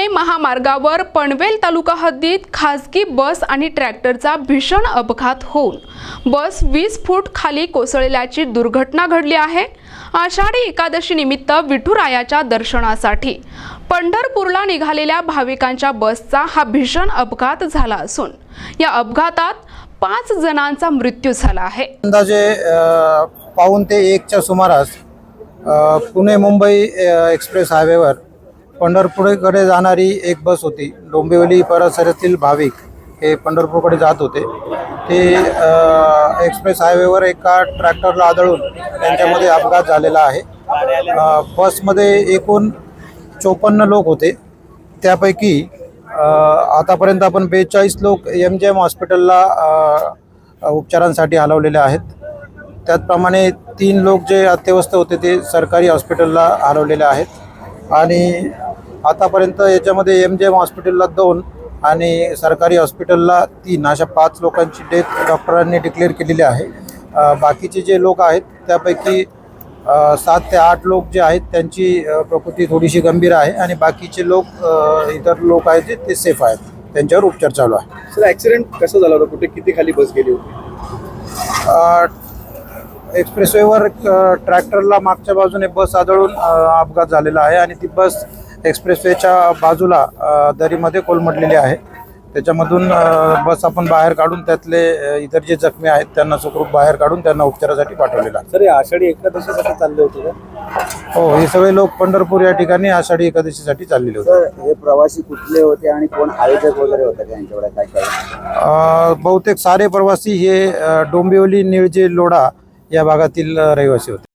पुणे महामार्गावर पनवेल तालुका हद्दीत खासगी बस आणि ट्रॅक्टरचा भीषण अपघात होऊन बस 20 फूट खाली कोसळल्याची दुर्घटना घडली आहे। आषाढी एकादशी निमित्त विठुरायाच्या दर्शनासाठी पंढरपूरला निघालेल्या भाविकांच्या बसचा हा भीषण अपघात झाला असून या अपघातात 5 जणांचा मृत्यू झाला आहे। अंदाजे 1:15 ते 1च्या सुमारास पुणे मुंबई एक्सप्रेस हायवेवर पंढरपूरकडे जाणारी एक बस होती। डोंबिवली परिसरातील भाविक हे पंढरपूरकडे जात होते। ते एक्सप्रेस हायवेवर एका ट्रॅक्टरला आदळून त्यांच्यामध्ये अपघात झालेला आहे। बसमध्ये एकूण 54 लोक होते। त्यापैकी आतापर्यंत आपण 42 लोक MGM हॉस्पिटलला उपचारांसाठी हलवलेले आहेत। त्याचप्रमाणे 3 लोक जे अत्यवस्थ होते ते सरकारी हॉस्पिटलला हलवलेले आहेत आणि आतापर्यंत याच्यामध्ये MGM हॉस्पिटलला 2 आणि सरकारी हॉस्पिटलला 3 अशा 5 लोकांची डेथ डॉक्टरांनी डिक्लेअर केलेली आहे। बाकीचे जे लोक आहेत त्यापैकी 7 ते 8 लोक जे आहेत त्यांची प्रकृती थोडीशी गंभीर आहे आणि बाकीचे लोक इतर लोक आहेत ते सेफ आहेत, त्यांच्यावर उपचार चालू आहे। सर ॲक्सिडेंट कसं झालं होतं, कुठे किती खाली बस गेली होती? एक्सप्रेसवेवर ट्रॅक्टरला मागच्या बाजूने बस आदळून अपघात झालेला आहे आणि ती बस एक्सप्रेसवेच्या बाजूला दरीमध्ये कोलमडलेली आहे। त्याच्यामधून बस आपण बाहेर काढून त्यातले इतर जे जखमी आहेत त्यांना सुखरूप बाहेर काढून त्यांना उपचारासाठी पाठवलेला आहे। सर हे आषाढी एकादशीसाठी चालले होते का? हो, हे सगळे लोक पंढरपूर या ठिकाणी आषाढी एकादशीसाठी चाललेले होते। सर हे प्रवासी कुठले होते आणि कोण आयोजक वगैरे होते का यांच्याकडे काय काय? बहुतेक सारे प्रवासी हे डोंबिवली निळजे लोढा या भागातील रहिवासी होते।